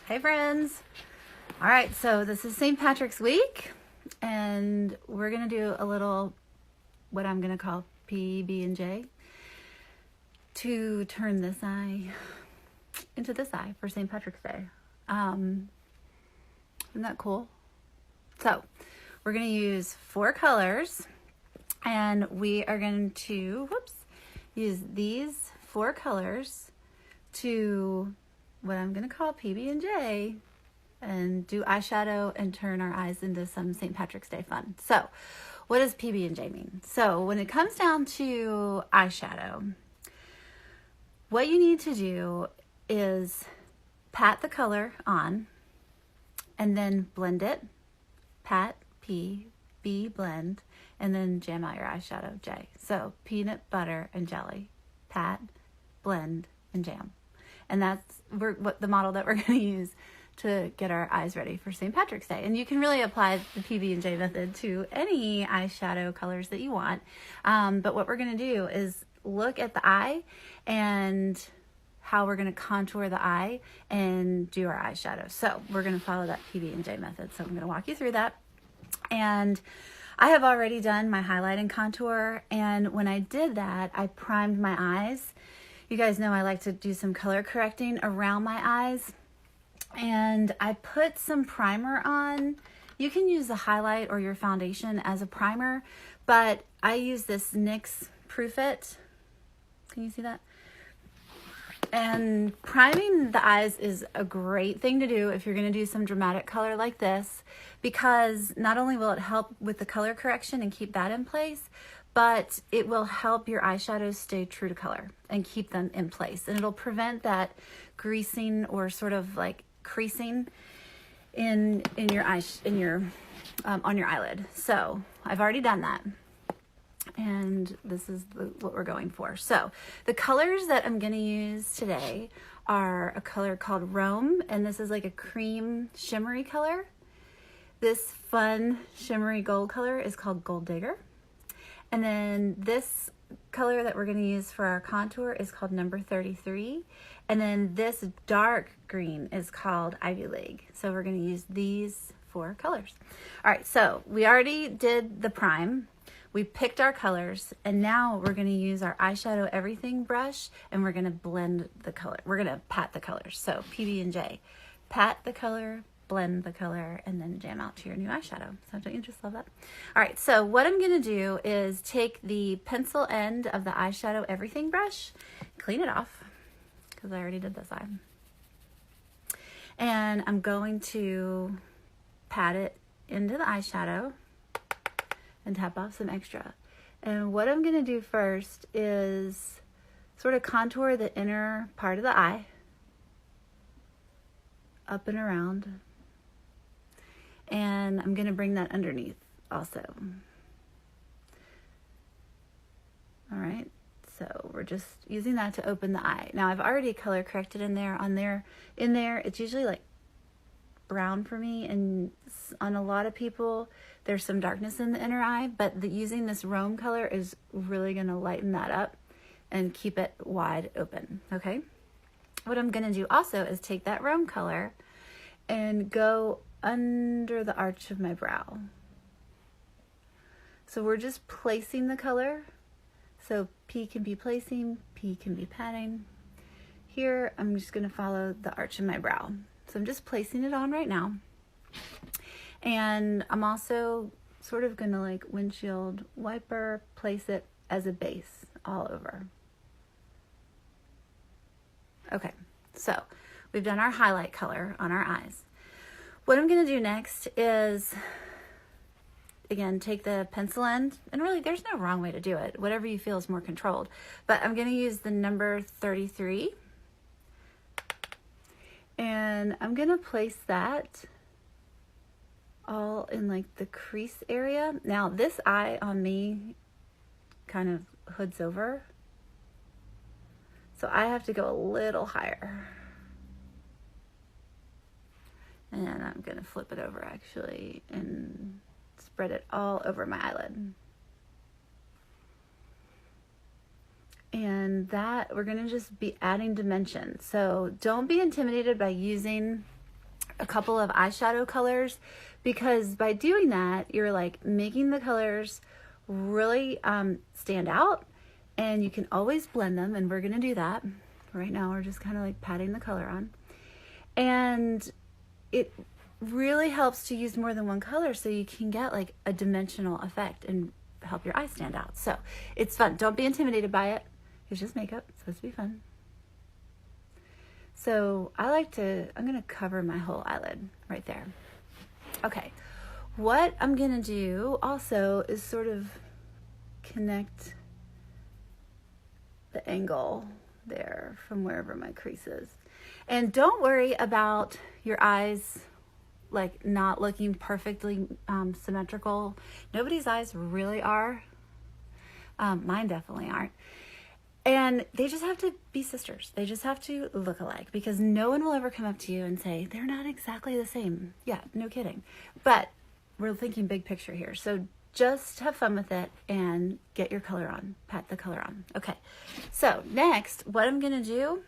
Hey friends. All right, so this is St. Patrick's week and we're gonna do a little what I'm gonna call PB&J to turn this eye into this eye for St. Patrick's Day. Isn't that cool? So we're gonna use 4 colors and we are going to use these 4 colors to what I'm going to call PB&J and do eyeshadow and turn our eyes into some St. Patrick's Day fun. So what does PB&J mean? So when it comes down to eyeshadow, what you need to do is pat the color on and then blend it. Pat, P, B, blend, and then jam out your eyeshadow, J. So peanut butter and jelly, pat, blend, and jam. And that's what the model that we're going to use to get our eyes ready for St. Patrick's Day. And you can really apply the PB&J method to any eyeshadow colors that you want. But what we're going to do is look at the eye and how we're going to contour the eye and do our eyeshadow. So we're going to follow that PB&J method. So I'm going to walk you through that. And I have already done my highlight and contour. And when I did that, I primed my eyes. You guys know I like to do some color correcting around my eyes. And I put some primer on. You can use the highlight or your foundation as a primer, but I use this NYX Proof It. Can you see that? And priming the eyes is a great thing to do if you're going to do some dramatic color like this, because not only will it help with the color correction and keep that in place, but it will help your eyeshadows stay true to color and keep them in place. And it'll prevent that greasing or sort of like creasing in your eyes, on your eyelid. So I've already done that. And this is what we're going for. So the colors that I'm going to use today are a color called Rome, and this is like a cream shimmery color. This fun shimmery gold color is called Gold Digger. And then this color that we're going to use for our contour is called number 33. And then this dark green is called Ivy League. So we're going to use these 4 colors. All right, so we already did the prime. We picked our colors, and now we're going to use our eyeshadow everything brush, and we're going to blend the color. We're going to pat the colors. So PB&J, pat the color, blend the color, and then jam out to your new eyeshadow. So don't you just love that? All right, so what I'm going to do is take the pencil end of the eyeshadow everything brush, clean it off, because I already did this eye. And I'm going to pat it into the eyeshadow and tap off some extra. And what I'm going to do first is sort of contour the inner part of the eye, up and around. And I'm going to bring that underneath also. All right, so we're just using that to open the eye. Now I've already color corrected in there. In there, it's usually like brown for me, and on a lot of people there's some darkness in the inner eye, but using this Rome color is really going to lighten that up and keep it wide open. Okay, what I'm going to do also is take that Rome color and go under the arch of my brow. So we're just placing the color. So P can be placing, P can be patting. Here I'm just going to follow the arch of my brow. So I'm just placing it on right now. And I'm also sort of going to like windshield wiper, place it as a base all over. Okay, so we've done our highlight color on our eyes. What I'm going to do next is, again, take the pencil end, and really there's no wrong way to do it, whatever you feel is more controlled, but I'm going to use the number 33, and I'm going to place that all in like the crease area. Now this eye on me kind of hoods over, so I have to go a little higher. And I'm going to flip it over actually and spread it all over my eyelid. And that we're going to just be adding dimension. So don't be intimidated by using a couple of eyeshadow colors, because by doing that, you're like making the colors really stand out, and you can always blend them, and we're gonna do that. Right now we're just kind of like patting the color on, and it really helps to use more than one color so you can get like a dimensional effect and help your eyes stand out. So it's fun. Don't be intimidated by it. It's just makeup. It's supposed to be fun. So I'm gonna cover my whole eyelid right there. Okay, what I'm gonna do also is sort of connect the angle there from wherever my crease is. And don't worry about your eyes like not looking perfectly symmetrical. Nobody's eyes really are. Mine definitely aren't. And they just have to be sisters. They just have to look alike, because no one will ever come up to you and say, they're not exactly the same. Yeah, no kidding. But we're thinking big picture here. So just have fun with it and get your color on, pat the color on. Okay, so next, what I'm gonna do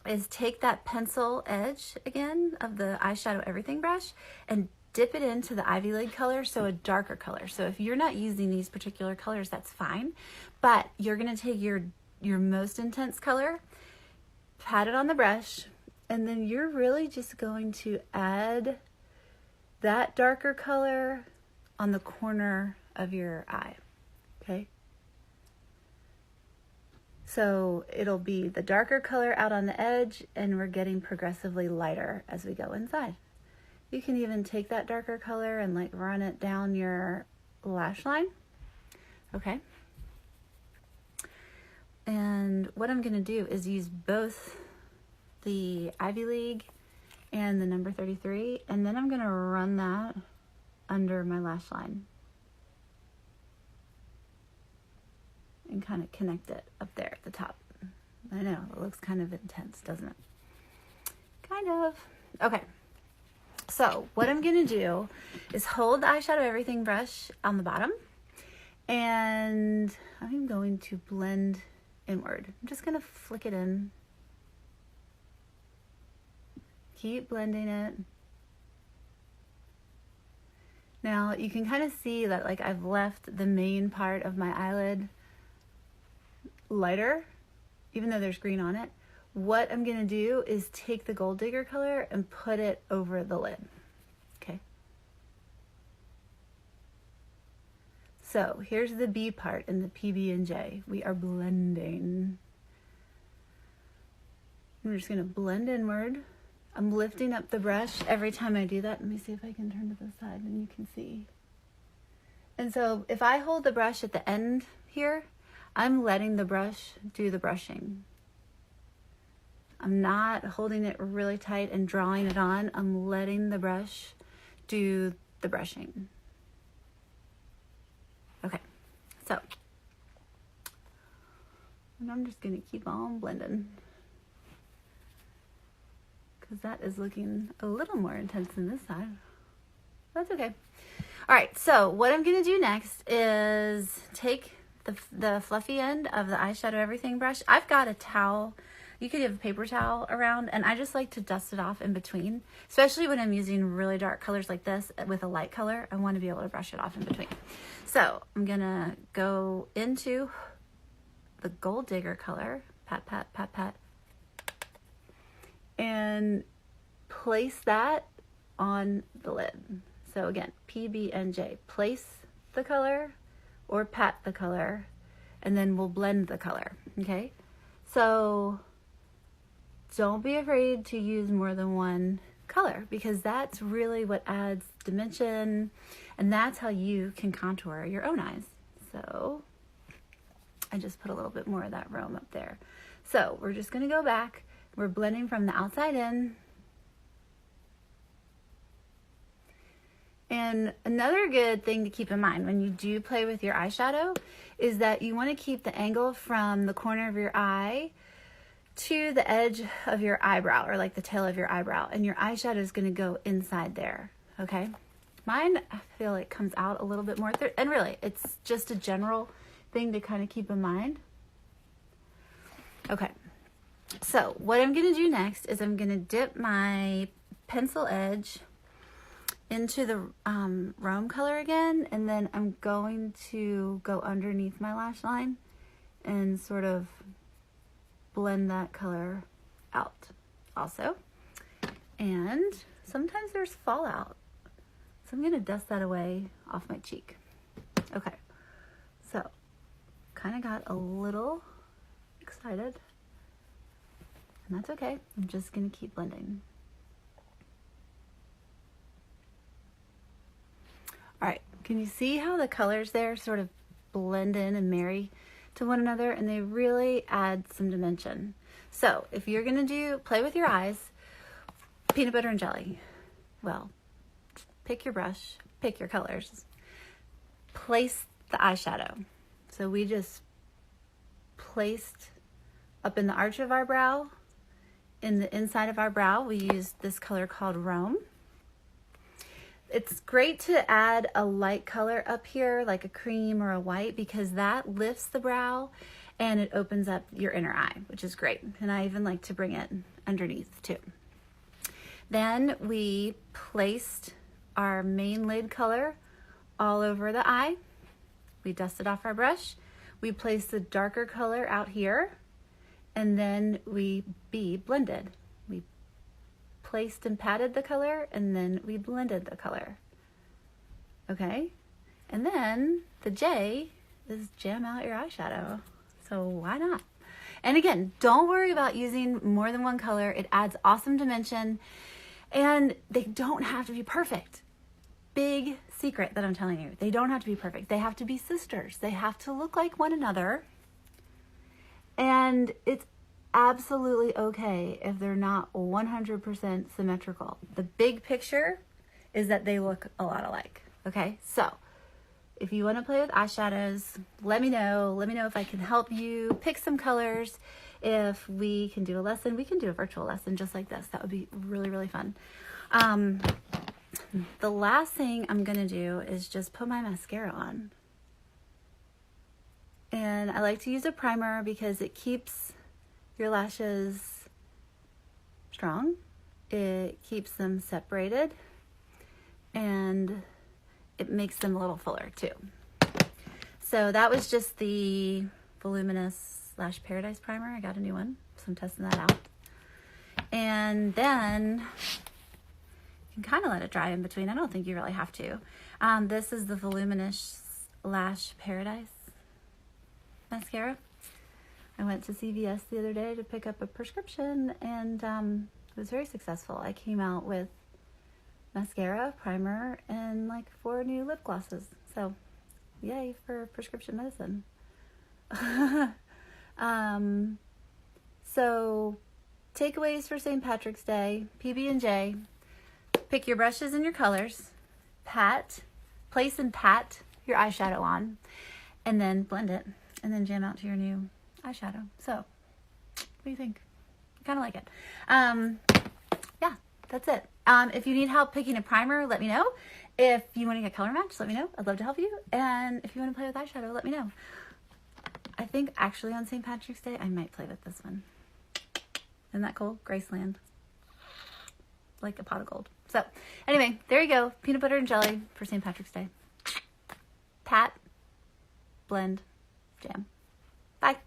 is take that pencil edge again of the eyeshadow everything brush and dip it into the Ivy League color, so a darker color. So if you're not using these particular colors, that's fine, but you're gonna take your most intense color, pat it on the brush, and then you're really just going to add that darker color on the corner of your eye, okay? So it'll be the darker color out on the edge, and we're getting progressively lighter as we go inside. You can even take that darker color and like run it down your lash line, okay? And what I'm gonna do is use both the Ivy League and the number 33, and then I'm gonna run that under my lash line and kind of connect it up there at the top. I know, it looks kind of intense, doesn't it? Kind of. Okay, so what I'm gonna do is hold the eyeshadow everything brush on the bottom, and I'm going to blend inward. I'm just gonna flick it in. Keep blending it. Now you can kind of see that like I've left the main part of my eyelid lighter, even though there's green on it. What I'm gonna do is take the Gold Digger color and put it over the lid, okay? So here's the B part in the PB&J. We are blending. I'm just gonna blend inward. I'm lifting up the brush every time I do that. Let me see if I can turn to the side and you can see. And so if I hold the brush at the end here, I'm letting the brush do the brushing. I'm not holding it really tight and drawing it on. I'm letting the brush do the brushing. Okay, so and I'm just gonna keep on blending, because that is looking a little more intense than this side. That's okay. All right, so what I'm gonna do next is take the fluffy end of the eyeshadow everything brush. I've got a towel. You could have a paper towel around, and I just like to dust it off in between, especially when I'm using really dark colors like this with a light color. I want to be able to brush it off in between. So I'm gonna go into the Gold Digger color, pat, pat, pat, pat, and place that on the lid. So again, PB&J, place the color or pat the color, and then we'll blend the color, okay? So don't be afraid to use more than one color, because that's really what adds dimension, and that's how you can contour your own eyes. So I just put a little bit more of that Rome up there. So we're just gonna go back. We're blending from the outside in. And another good thing to keep in mind when you do play with your eyeshadow is that you want to keep the angle from the corner of your eye to the edge of your eyebrow, or like the tail of your eyebrow, and your eyeshadow is going to go inside there, okay? Mine, I feel like, comes out a little bit more, and really, it's just a general thing to kind of keep in mind. Okay, so what I'm going to do next is I'm going to dip my pencil edge into the Rome color again, and then I'm going to go underneath my lash line and sort of blend that color out also. And sometimes there's fallout, so I'm going to dust that away off my cheek. Okay, so kind of got a little excited, and that's okay. I'm just going to keep blending. All right, can you see how the colors there sort of blend in and marry to one another, and they really add some dimension. So if you're gonna play with your eyes, peanut butter and jelly, well, pick your brush, pick your colors, place the eyeshadow. So we just placed up in the arch of our brow, in the inside of our brow, we used this color called Rome. It's great to add a light color up here, like a cream or a white, because that lifts the brow and it opens up your inner eye, which is great. And I even like to bring it underneath too. Then we placed our main lid color all over the eye. We dusted off our brush. We placed the darker color out here, and then we blended. We placed and patted the color, and then we blended the color. Okay, and then the J is jam out your eyeshadow. So why not? And again, don't worry about using more than one color. It adds awesome dimension, and they don't have to be perfect. Big secret that I'm telling you. They don't have to be perfect. They have to be sisters. They have to look like one another, and it's absolutely okay if they're not 100% symmetrical. The big picture is that they look a lot alike. Okay, so if you want to play with eyeshadows, let me know. Let me know if I can help you pick some colors. If we can do a lesson, we can do a virtual lesson just like this. That would be really, really fun. The last thing I'm gonna do is just put my mascara on. And I like to use a primer because it keeps your lashes strong, it keeps them separated, and it makes them a little fuller too. So that was just the Voluminous Lash Paradise primer. I got a new one, so I'm testing that out. And then you can kind of let it dry in between. I don't think you really have to. This is the Voluminous Lash Paradise mascara. I went to CVS the other day to pick up a prescription, and it was very successful. I came out with mascara, primer, and like 4 new lip glosses. So yay for prescription medicine. So takeaways for St. Patrick's Day, PB&J, pick your brushes and your colors, place and pat your eyeshadow on, and then blend it, and then jam out to your new eyeshadow. So what do you think? I kind of like it. Yeah, that's it. If you need help picking a primer, let me know. If you want to get color match, let me know. I'd love to help you. And if you want to play with eyeshadow, let me know. I think actually on St. Patrick's Day, I might play with this one. Isn't that cool? Graceland. Like a pot of gold. So anyway, there you go. Peanut butter and jelly for St. Patrick's Day. Pat, blend, jam. Bye.